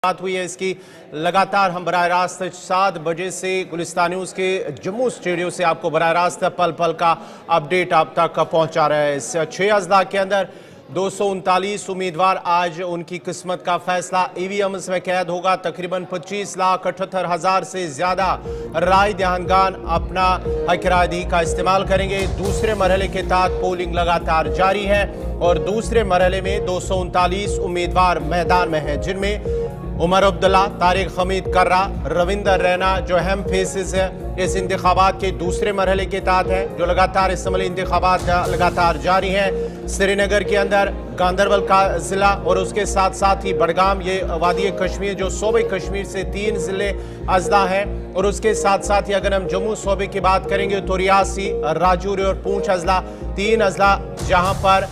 बात हुई है इसकी लगातार हम बराह रास्त 7 बजे से गुलिस्तान न्यूज़ के जम्मू स्टूडियो से आपको बराह रास्त पल पल का अपडेट आप तक पहुंचा रहे हैं। इस 6 अजला के अंदर 239 उम्मीदवार आज उनकी किस्मत का फैसला ईवीएम्स में कैद होगा। तकरीबन 25,78,000 से ज्यादा राय दहानगान अपना हक-ए-राय का इस्तेमाल करेंगे। दूसरे मरहले के तहत पोलिंग लगातार जारी है और दूसरे मरहले में 239 उम्मीदवार मैदान में हैं, जिनमें उमर अब्दुल्ला, तारिक हमीद कर्रा, रविंदर रैना जो अहम फेसेस है इस इंतखाबात के दूसरे मरहले के तहत है, जो लगातार इसम्बली इंतखाबात लगातार जारी हैं। श्रीनगर के अंदर गांदरबल का जिला और उसके साथ साथ ही बडगाम, ये वादी कश्मीर जो सूबे कश्मीर से 3 जिले अजला हैं, और उसके साथ साथ ही अगर हम जम्मू सूबे की बात करेंगे तो रियासी, राजौरी और पूंछ अजला 3 अजला जहां पर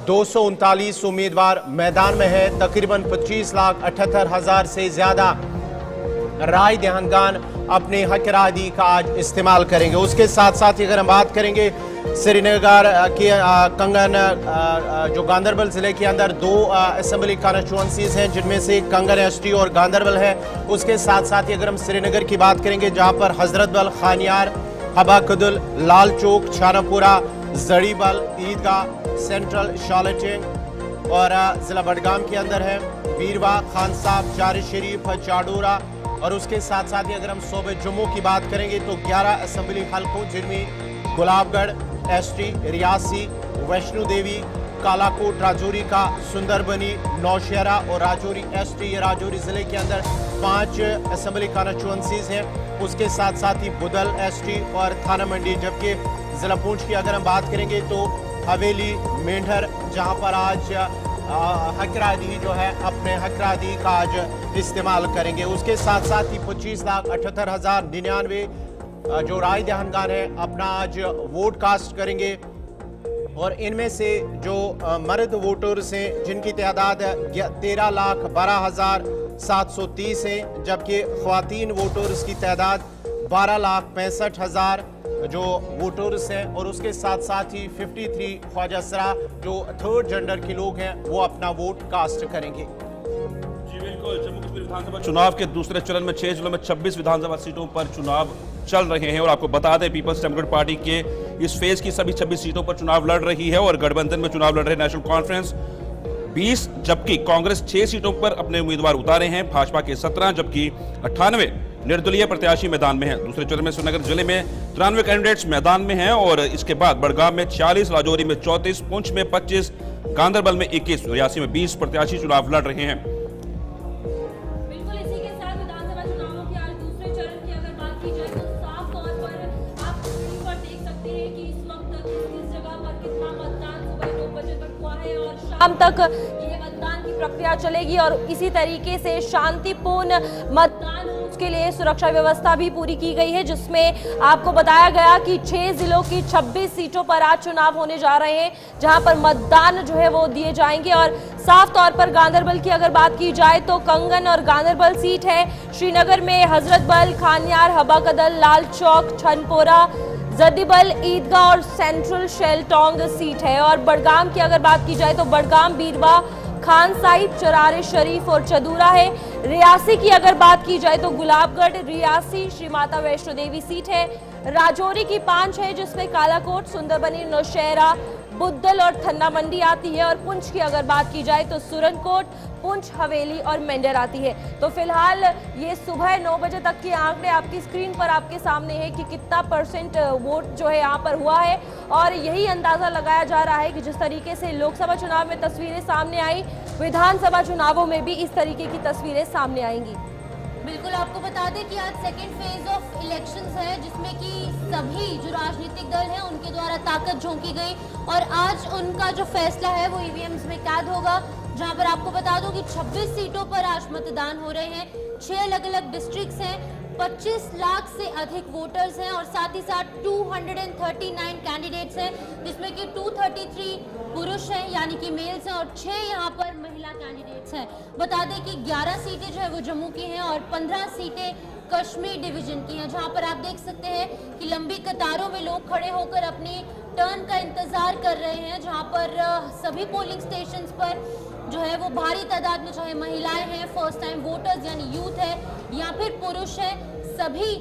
239 उम्मीदवार मैदान में है। तकरीबन 25,78,000 से ज्यादा राय दहानगान अपने हक-ए-राय का आज इस्तेमाल करेंगे। उसके साथ साथ ही अगर हम बात करेंगे श्रीनगर के कंगन जो गांदरबल जिले के अंदर 2 असेंबली कॉन्स्टिट्यूएंसीज हैं, जिनमें से कंगन एसटी और गांदरबल है। उसके साथ साथ ही अगर हम श्रीनगर की बात करेंगे जहां पर हजरतबल, खानियार, हबाकुदुल, लाल चौक, छानापुरा, जड़ीबल, ईदगाह, सेंट्रल, शालचिंग और जिला बडगाम के अंदर है वीरवा, खान साहब, जार शरीफ, चाडोरा। और उसके साथ साथ ही अगर हम सूबे जम्मू की बात करेंगे तो 11 असेंबली हल्कों, जिनमें गुलाबगढ़ एसटी, रियासी, वैष्णो देवी, कालाकोट, राजौरी का सुंदरबनी, नौशहरा और राजौरी एसटी, ये राजौरी जिले के अंदर 5 असेंबली कॉन्स्टिट्यूएंसीज हैं। उसके साथ साथ ही बुदल एसटी और थाना मंडी। जबकि जिला पूंछ की अगर हम बात करेंगे तो हवेली, मेंढर, जहां पर आज हक-ए-राय जो है अपने हक-ए-राय का आज इस्तेमाल करेंगे। उसके साथ साथ ही 25,78,099 जो राय दहानगान है अपना आज वोट कास्ट करेंगे। और इनमें से जो मर्द वोटर्स हैं जिनकी तादाद 13,12,730 है, जबकि ख्वातीन वोटर्स की तादाद 12,65,000 जो वोटर्स हैं। और उसके साथ साथ ही 53 ख्वाजा जो थर्ड जेंडर के लोग हैं वो अपना वोट कास्ट करेंगे। जी बिल्कुल, जम्मू कश्मीर विधानसभा चुनाव के दूसरे चरण में 6 जिलों में 26 विधानसभा सीटों पर चुनाव चल रहे हैं। और आपको बता दें पीपल्स डेमोक्रेटिक पार्टी के इस फेज की सभी 26 सीटों पर चुनाव लड़ रही है और गठबंधन में चुनाव लड़ रहे नेशनल कॉन्फ्रेंस 20, जबकि कांग्रेस 6 सीटों पर अपने उम्मीदवार उतारे हैं। भाजपा के 17 जबकि 98 निर्दलीय प्रत्याशी मैदान में हैं। दूसरे चरण में श्रीनगर जिले में 93 कैंडिडेट्स मैदान में हैं और इसके बाद बडगाम में 46, राजौरी में 34, पुंछ में 25, गांदरबल में 21, रियासी में 20 प्रत्याशी चुनाव लड़ रहे हैं। बिल्कुल, इसी के साथ विधानसभा चुनावों के आज दूसरे चरण की अगर बात की जाए तो साफ तौर पर आप स्क्रीन पर देख सकते हैं कि इस वक्त किस जगह पर कितना मतदान सुबह 9 बजे तक हुआ है और शाम तक ये मतदान की प्रक्रिया चलेगी। और इसी तरीके से शांतिपूर्ण मतदान के लिए सुरक्षा व्यवस्था भी पूरी की गई है, जिसमें आपको बताया गया कि 6 जिलों की 26 सीटों पर आज चुनाव होने जा रहे हैं, जहां पर मतदान जो है वो दिए जाएंगे। और साफ तौर पर गांदरबल की अगर बात की जाए तो कंगन और गांदरबल सीट है। श्रीनगर में हजरतबल, खानियार, हबाकदल, लाल चौक, छनपोरा, जदीबल, ईदगाह और सेंट्रल शेलटोंग सीट है। और बडगाम की अगर बात की जाए तो बडगाम, बीरवा, खान साहिब, चरारे शरीफ और चदूरा है। रियासी की अगर बात की जाए तो गुलाबगढ़, रियासी, श्री माता वैष्णो देवी सीट है। राजौरी की 5 है, जिसमें कालाकोट, सुंदरबनी, नौशहरा, बुद्दल और थन्ना मंडी आती है। और पुंछ की अगर बात की जाए तो सुरनकोट, पुंछ, हवेली और मेंढर आती है। तो फिलहाल ये सुबह 9 बजे तक के आंकड़े आपकी स्क्रीन पर आपके सामने है कि कितना % वोट जो है यहाँ पर हुआ है। और यही अंदाजा लगाया जा रहा है कि जिस तरीके से लोकसभा चुनाव में तस्वीरें सामने आई, विधानसभा चुनावों में भी इस तरीके की तस्वीरें सामने आएंगी। बिल्कुल, आपको बता दें कि आज सेकेंड फेज ऑफ इलेक्शंस है, जिसमें कि सभी जो राजनीतिक दल हैं उनके द्वारा ताकत झोंकी गई और आज उनका जो फैसला है वो ईवीएम्स में कैद होगा। जहां पर आपको बता दूं कि 26 सीटों पर आज मतदान हो रहे हैं। 6 अलग अलग डिस्ट्रिक्ट्स हैं, 25 लाख से अधिक वोटर्स हैं और साथ ही साथ 239 कैंडिडेट्स हैं, जिसमें कि 233 पुरुष हैं यानी कि मेल्स हैं और 6 यहाँ पर महिला कैंडिडेट्स हैं। बता दें कि 11 सीटें जो है वो जम्मू की हैं और 15 सीटें कश्मीर डिवीजन की हैं, जहां पर आप देख सकते हैं कि लंबी कतारों में लोग खड़े होकर अपनी टर्न का इंतजार कर रहे हैं, जहां पर सभी पोलिंग स्टेशंस पर जो है वो भारी तादाद में, चाहे महिलाएं हैं, फर्स्ट टाइम वोटर्स यानी यूथ है या फिर पुरुष है, सभी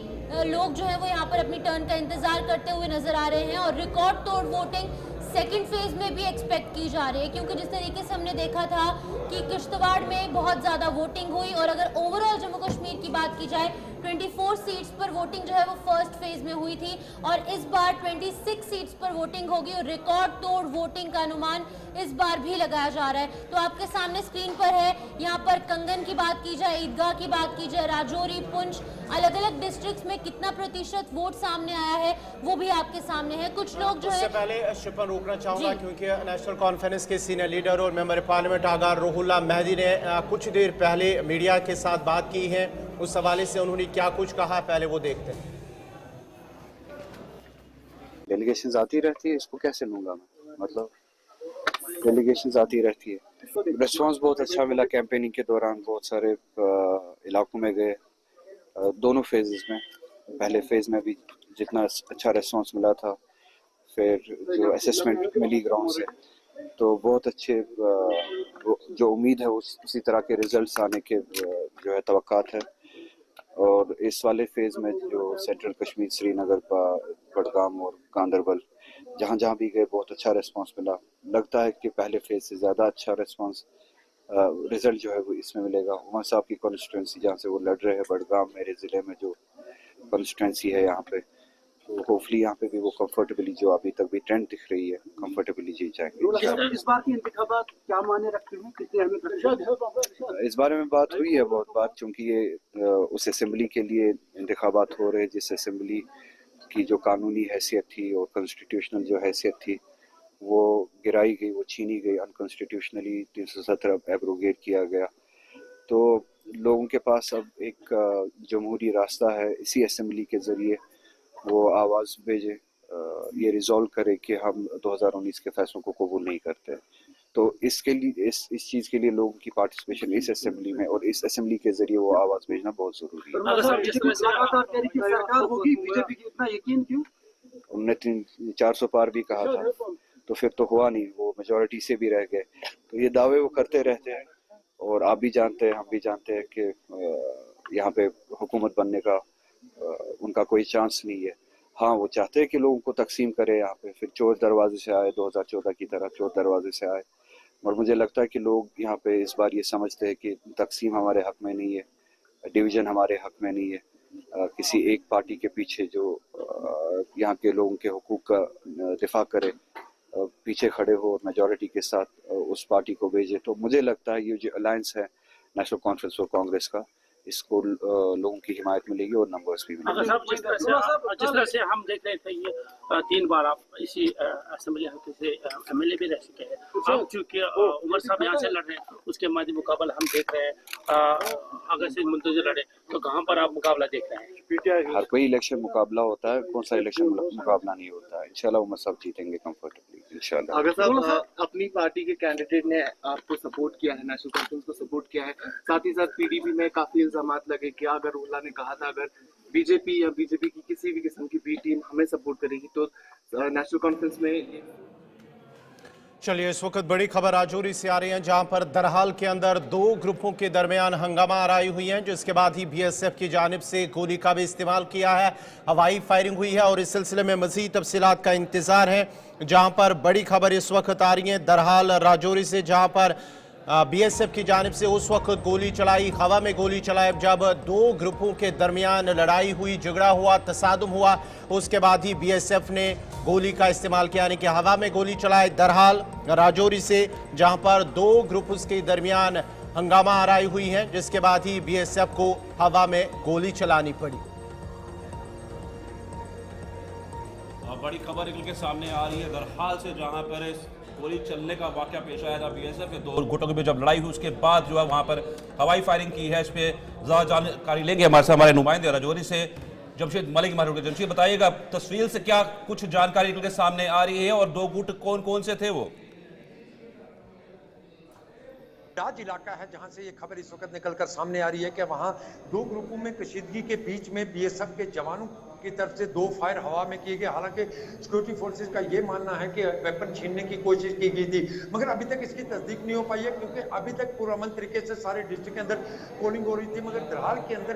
लोग जो है वो यहाँ पर अपनी टर्न का इंतजार करते हुए नजर आ रहे हैं। और रिकॉर्ड तोड़ वोटिंग सेकंड फेज में भी एक्सपेक्ट की जा रही है, क्योंकि जिस तरीके से हमने देखा था कि किश्तवाड़ में बहुत ज़्यादा वोटिंग हुई, और अगर ओवरऑल जम्मू कश्मीर की बात की जाए 24 सीट्स पर वोटिंग जो है वो फर्स्ट फेज में हुई थी, और इस बार 26 सीट्स पर वोटिंग होगी और रिकॉर्ड तोड़ वोटिंग का अनुमान इस बार भी लगाया जा रहा है। तो आपके सामने स्क्रीन पर है, यहाँ पर कंगन की बात की जाए, ईदगाह की बात की जाए, राजौरी, पुंछ, अलग अलग डिस्ट्रिक्ट्स में कितना प्रतिशत वोट सामने आया है वो भी आपके सामने है। कुछ लोग जो है, पहले शिपन रोकना चाहूंगा क्योंकि नेशनल कॉन्फ्रेंस के सीनियर लीडर और मेंबर पार्लियामेंट आगा रुहुल्लाह मेहदी ने कुछ देर पहले मीडिया के साथ बात की है। उस हवाले से उन्होंने क्या कुछ कहा, पहले वो देखते हैं। डेलीगेशंस आती रहती है, इसको कैसे लूंगा मैं, मतलब डेलीगेशंस आती रहती है। रिस्पांस बहुत अच्छा मिला कैंपेनिंग के दौरान, बहुत सारे इलाकों में गए दोनों फेजेस में। पहले फेज में भी जितना अच्छा रिस्पांस मिला था, फिर जो असेसमेंट मिली ग्राउंड से, तो बहुत अच्छे जो उम्मीद है उसी तरह के रिजल्ट्स आने के जो है तवक्कात है। और इस वाले फेज में जो सेंट्रल कश्मीर, श्रीनगर, बडगाम और गांदरबल, जहाँ जहाँ भी गए बहुत अच्छा रिस्पांस मिला। लगता है कि पहले फेज से ज़्यादा अच्छा रिस्पांस रिजल्ट जो है वो इसमें मिलेगा। उमर साहब की कॉन्स्टिट्यूंसी जहाँ से वो लड़ रहे हैं, बडगाम मेरे ज़िले में जो कॉन्स्टिट्यूंसी है यहाँ पे, तो होपफुली यहाँ पे भी वो कंफर्टेबली, जो अभी तक भी ट्रेंड दिख रही है, कंफर्टेबली जीत जाएंगे। इस बार की इंतखाबात क्या माने रखते हैं, कितनी अहमियत रखते हैं? इस बारे में बात हुई है बहुत बात, चूंकि ये उस असेंबली के लिए इंतखाबात हो रहे हैं जिस असेंबली की जो कानूनी हैसियत थी और कॉन्स्टिट्यूशनल जो हैसियत थी वो गिराई गई, वो छीनी गई अनकॉन्स्टिट्यूशनली। 317 एब्रोगेट किया गया। तो लोगों के पास अब एक जमहूरी रास्ता है, इसी असेंबली के ज़रिए वो आवाज़ भेजे, ये रिजॉल्व करे कि हम 2019 के फैसलों को कबूल नहीं करते। तो इसके लिए इस चीज़ के लिए लोगों की पार्टिसिपेशन इस असेंबली में और इस असेंबली के जरिए वो आवाज़ भेजना बहुत ज़रूरी है। उनने 400 पार भी कहा था, तो फिर तो हुआ नहीं, वो मेजॉरिटी से भी रह गए। तो ये दावे वो करते रहते हैं, और आप भी जानते हैं, हम भी जानते हैं कि यहाँ पे हुकूमत बनने का उनका कोई चांस नहीं है। हाँ, वो चाहते हैं कि लोगों को तकसीम करे यहाँ पे, फिर चोर दरवाजे से आए, 2014 की तरह चोर दरवाजे से आए। और मुझे लगता है कि लोग यहाँ पे इस बार ये समझते हैं कि तकसीम हमारे हक में नहीं है, डिवीज़न हमारे हक में नहीं है। किसी एक पार्टी के पीछे जो यहाँ के लोगों के हुकूक का दिफा करे, पीछे खड़े हो और मेजॉरिटी के साथ उस पार्टी को भेजे। तो मुझे लगता है ये जो अलायंस है नेशनल कॉन्फ्रेंस और कांग्रेस का, इसको लोगों की हिमायत मिलेगी और नंबर्स भी मिलेंगे। जिस तरह से हम देख रहे थे, ये 3 बार आप इसी असेंबली हल्के से एमएलए भी रह चुके हैं। अब चूंकि उमर साहब यहाँ से लड़ रहे हैं, उसके मध्य मुकाबला हम देख रहे हैं अगर से मुंतजर लड़े, तो कहाँ पर आप मुकाबला देख रहे हैं? हर कोई इलेक्शन मुकाबला होता है, कौन सा इलेक्शन मुकाबला नहीं होता है। इंशाल्लाह उमर साहब जीतेंगे कंफर्टेबली, इंशाल्लाह। अगर साहब अपनी पार्टी के कैंडिडेट ने आपको सपोर्ट किया है, नेशनल कॉन्फ्रेंस को सपोर्ट किया है, साथ ही साथ पीडीपी में काफी इल्जामात लगे कि अगर रुहुल्लाह ने कहा था अगर बीजेपी या बीजेपी की किसी भी किस्म की बी टीम हमें सपोर्ट करेगी तो नेशनल कॉन्फ्रेंस में। चलिए, इस वक्त बड़ी खबर राजौरी से आ रही है, जहां पर दरहाल के अंदर 2 ग्रुपों के दरमियान हंगामा आराई हुई है, जिसके बाद ही बीएसएफ की जानिब से गोली का भी इस्तेमाल किया है, हवाई फायरिंग हुई है और इस सिलसिले में मजीद तफसीलात का इंतजार है। जहां पर बड़ी खबर इस वक्त आ रही है दरहाल राजौरी से, जहां पर बीएसएफ की जानिब से उस वक्त गोली चलाई, हवा में गोली चलाई जब 2 ग्रुपों के दरमियान लड़ाई हुई, झगड़ा हुआ, तसादुम हुआ। उसके बाद ही बीएसएफ ने गोली का इस्तेमाल किया, यानी कि हवा में गोली चलाई दरहाल राजौरी से, जहां पर 2 ग्रुपों के दरमियान हंगामा आराई हुई है, जिसके बाद ही बीएसएफ को हवा में गोली चलानी पड़ी। बड़ी खबर निकल के सामने आ रही है दरहाल से, जहां पर गोली चलने का वाकया पेश आया था। बीएसएफ के 2 गुटों के बीच जब लड़ाई हुई, उसके बाद जो है वहां पर हवाई फायरिंग की है। इस पर ज़्यादा जानकारी लेंगे हमारे नुमाइंदे राजौरी से जमशेद मलिक हमारे। जमशेद, बताइएगा तस्वीर से क्या कुछ जानकारी निकल के सामने आ रही है और 2 गुट कौन कौन से थे वो? राज इलाका है जहां से ये खबर इस वक्त निकलकर सामने आ रही है कि वहां 2 ग्रुपों में कशीदगी के बीच में बीएसएफ के जवानों की तरफ से 2 फायर हवा में किए गए। हालांकि सिक्योरिटी फोर्सेस का ये मानना है कि वेपन छीनने की कोशिश की गई थी, मगर अभी तक इसकी तस्दीक नहीं हो पाई है, क्योंकि अभी तक पुरअमन तरीके से सारे डिस्ट्रिक्ट के अंदर पोलिंग हो रही थी। मगर दरहाल के अंदर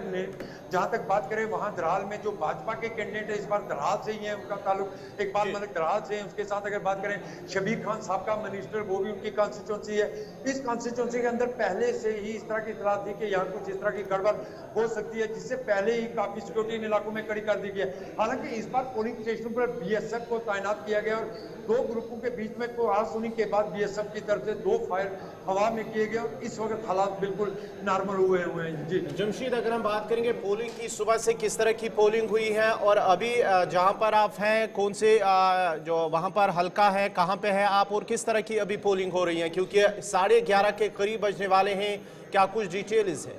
जहां तक बात करें, वहां दरहाल में जो भाजपा के कैंडिडेट है इस बार दरहाल से ही है, उनका ताल्लुक इकबाल मलिक दरहाल से है। उसके साथ अगर बात करें शबीर खान साहब का मिनिस्टर, वो भी उनकी कॉन्स्टिट्यूंसी है। इस कॉन्स्टिट्यूंसी के अंदर पहले से ही इस तरह की इतला थी कि यहाँ कुछ इस तरह की गड़बड़ हो सकती है, जिससे पहले ही काफी सिक्योरिटी इन इलाकों में कड़ी कर दी गई है। हालांकि इस बार पोलिंग स्टेशन पर बीएसएफ को तैनात किया गया और 2 ग्रुपों के बीच में आगजनी के बाद बीएसएफ की तरफ से 2 फायर हवा में किए गए और इस वक्त हालात बिल्कुल नॉर्मल हुए हैं। जी जमशीद, अगर हम बात करेंगे पोलिंग की, सुबह से किस तरह की पोलिंग हुई है और अभी जहां पर आप हैं कौन से जो वहां पर हल्का है, कहां पे है आप और किस तरह की अभी पोलिंग हो रही है, क्योंकि 11:30 के करीब बजने वाले हैं, क्या कुछ डिटेल्स है?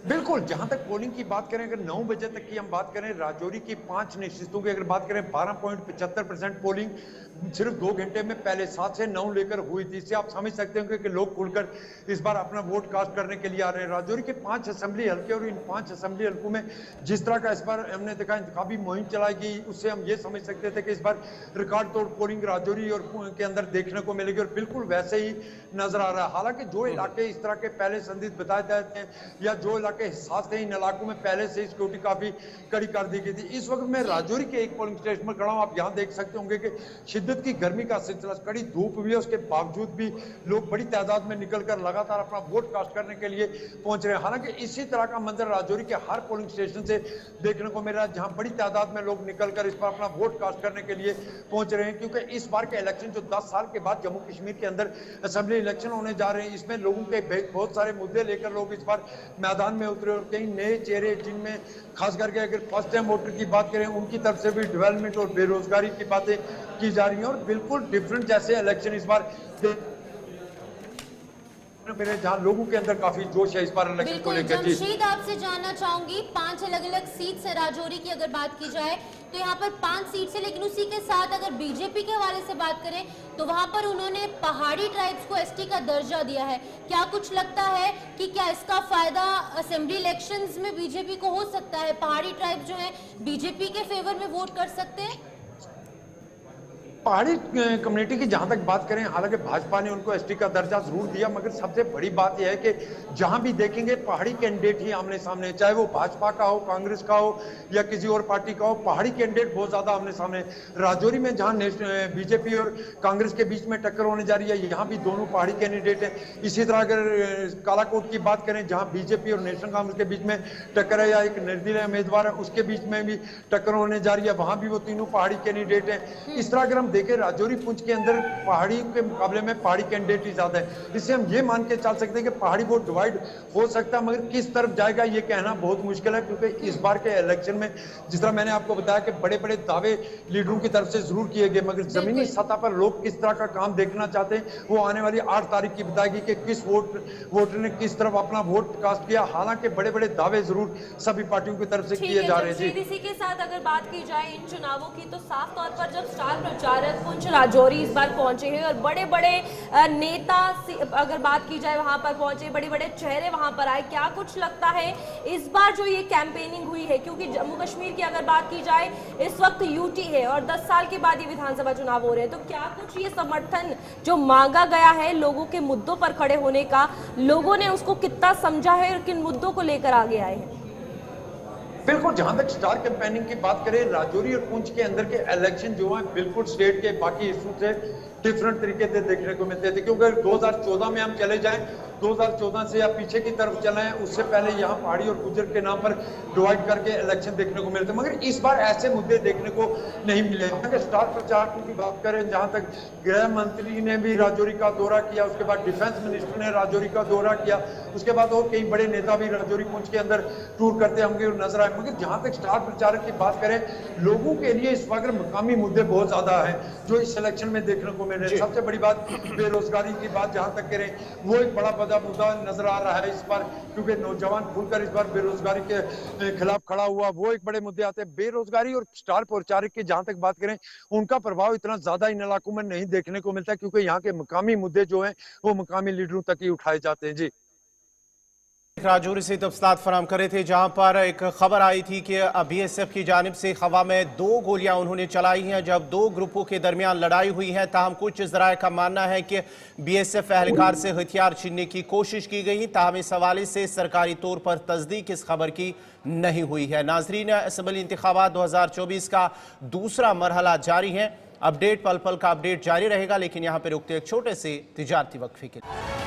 बिल्कुल, जहां तक पोलिंग की बात करें, अगर 9 बजे तक की हम बात करें, राजौरी की 5 नशिस्तों की अगर बात करें, 12.75% पोलिंग सिर्फ 2 घंटे में पहले 7 से 9 लेकर हुई थी। इससे आप समझ सकते हैं कि लोग खुलकर इस बार अपना वोट कास्ट करने के लिए आ रहे हैं। राजौरी के 5 असेंबली हल्के और इन 5 असेंबली हल्कों में जिस तरह का इस बार हमने देखा इंतखाबी मुहिम चलाई गई, उससे हम ये समझ सकते थे कि इस बार रिकॉर्ड तोड़ पोलिंग राजौरी और के अंदर देखने को मिलेगी और बिल्कुल वैसे ही नजर आ रहा है। हालांकि जो इलाके इस तरह के पहले संदिग्ध बताए जाते हैं या जो इलाके हिसास थे, इन इलाकों में पहले से सिक्योरिटी काफी कड़ी कर दी गई थी। इस वक्त मैं राजौरी के एक पोलिंग स्टेशन पर खड़ा हूं। आप यहाँ देख सकते होंगे कि शिद्दत की गर्मी का सिलसिला, कड़ी धूप भी है, उसके बावजूद भी लोग बड़ी तादाद में निकलकर लगातार अपना वोट कास्ट करने के लिए पहुंच रहे हैं। हालांकि इसी तरह का मंजर राजौरी के हर पोलिंग स्टेशन से देखने को मिल रहा है, जहां बड़ी तादाद में लोग निकलकर इस पर अपना वोट कास्ट करने के लिए पहुंच रहे हैं, क्योंकि इस बार के इलेक्शन जो 10 साल के बाद जम्मू कश्मीर के अंदर असेंबली इलेक्शन होने जा रहे हैं, इसमें लोगों के बहुत सारे मुद्दे लेकर लोग इस बार मैदान में उतरे और कई नए चेहरे, जिनमें खास करके अगर फर्स्ट टाइम वोटर की बात करें, उनकी तरफ से भी डेवलपमेंट और बेरोजगारी की बातें की जा रही हैं और बिल्कुल डिफरेंट जैसे इलेक्शन इस बार मेरे जहां लोगों के अंदर काफी जोश है इस बार इलेक्शन को लेकर। जमशीद, आपसे जानना चाहूंगी, 5 अलग-अलग सीट से राजौरी की अगर बात की जाए तो यहाँ पर 5 सीट से, लेकिन उसी के साथ अगर बीजेपी के हवाले से बात करें तो वहां पर उन्होंने पहाड़ी ट्राइब्स को एसटी का दर्जा दिया है। क्या कुछ लगता है कि क्या इसका फायदा असेंबली इलेक्शंस में बीजेपी को हो सकता है? पहाड़ी ट्राइब्स जो है बीजेपी के फेवर में वोट कर सकते हैं? पहाड़ी कम्युनिटी की जहां तक बात करें, हालांकि भाजपा ने उनको एसटी का दर्जा जरूर दिया, मगर सबसे बड़ी बात यह है कि जहां भी देखेंगे पहाड़ी कैंडिडेट ही आमने सामने, चाहे वो भाजपा का हो, कांग्रेस का हो या किसी और पार्टी का हो, पहाड़ी कैंडिडेट बहुत ज्यादा आमने सामने। राजौरी में जहां बीजेपी और कांग्रेस के बीच में टक्कर होने जा रही है, यहाँ भी दोनों पहाड़ी कैंडिडेट है। इसी तरह अगर कालाकोट की बात करें, जहां बीजेपी और नेशनल कांग्रेस के बीच में टक्कर है या एक निर्दलीय उम्मीदवार है उसके बीच में भी टक्कर होने जा रही है, वहां भी वो तीनों पहाड़ी कैंडिडेट है। इस तरह अगर हम देखें, राजौरी पुंछ के अंदर पहाड़ी के मुकाबले में पहाड़ी कैंडिडेट ही ज्यादा है। इससे हम ये मान के चल सकते हैं कि पहाड़ी वोट डिवाइड हो सकता है, मगर किस तरफ जाएगा ये कहना बहुत मुश्किल है, क्योंकि इस बार के इलेक्शन में जिस तरह मैंने आपको बताया कि बड़े बड़े दावे लीडरों की तरफ से जरूर किए गए, मगर जमीनी सतह पर लोग किस तरह का काम देखना चाहते हैं वो आने वाली 8 तारीख की बताएगी कि किस वोटर ने किस तरफ अपना वोट कास्ट किया। हालांकि बड़े बड़े दावे जरूर सभी पार्टियों की तरफ से किए जा रहे हैं। इसी के साथ अगर बात की जाए इन चुनावों की, तो साफ तौर पर जब स्टार प्रचारक राजौरी इस बार पहुंचे हैं और बड़े बड़े नेता अगर बात की जाए वहां पर पहुंचे, बड़े बड़े चेहरे वहां पर आए, क्या कुछ लगता है इस बार जो ये कैंपेनिंग हुई है, क्योंकि जम्मू कश्मीर की अगर बात की जाए इस वक्त यूटी है और 10 साल के बाद ये विधानसभा चुनाव हो रहे हैं, तो क्या कुछ ये समर्थन जो मांगा गया है लोगों के मुद्दों पर खड़े होने का, लोगों ने उसको कितना समझा है और किन मुद्दों को लेकर आगे आए हैं? बिल्कुल, जहां तक स्टार कैंपेनिंग की बात करें, राजौरी और पुंछ के अंदर के इलेक्शन जो है बिल्कुल स्टेट के बाकी इशू से डिफरेंट तरीके से देखने को मिलते थे, क्योंकि 2014 में हम चले जाएं, 2014 से या पीछे की तरफ चले हैं, उससे पहले यहाँ पहाड़ी और गुजर के नाम पर डिवाइड करके इलेक्शन देखने को मिलते, मगर इस बार ऐसे मुद्दे देखने को नहीं मिले। अगर स्टार प्रचारकों की बात करें, जहां तक गृह मंत्री ने भी राजौरी का दौरा किया, उसके बाद डिफेंस मिनिस्टर ने राजौरी का दौरा किया, उसके बाद और कई बड़े नेता भी राजौरी पुंछ के अंदर टूर करते होंगे नजर आए, मगर जहां तक स्टार प्रचारक की बात करें, लोगों के लिए इस वक्त मकामी मुद्दे बहुत ज्यादा है जो इस इलेक्शन में देखने को मिल रहे हैं। सबसे बड़ी बात बेरोजगारी की बात जहां तक करें, वो एक बड़ा मुद्दा नजर आ रहा है इस बार, क्योंकि नौजवान खुलकर इस बार बेरोजगारी के खिलाफ खड़ा हुआ, वो एक बड़े मुद्दे आते हैं। बेरोजगारी और स्टार प्रचारक की जहां तक बात करें, उनका प्रभाव इतना ज्यादा इन इलाकों में नहीं देखने को मिलता, क्योंकि यहाँ के मकामी मुद्दे जो हैं वो मकामी लीडरों तक ही उठाए जाते हैं। जी राजौरी से तफसीलात फराहम कर रहे थे, जहां पर एक खबर आई थी कि BSF की जानिब से हवा में 2 गोलियां उन्होंने चलाई हैं जब 2 ग्रुपों के दरमियान लड़ाई हुई है। ताहम कुछ ज़राए का मानना है कि BSF एहलकार से हथियार छीनने की कोशिश की गई, ताहम इस हवाले से सरकारी तौर पर तस्दीक इस खबर की नहीं हुई है। नाजरीन, असम्बली इंतखाबात 2024 का दूसरा मरहला जारी है। अपडेट पल पल का अपडेट जारी रहेगा, लेकिन यहाँ पर रुकते एक छोटे से तिजारती वक्फे के लिए।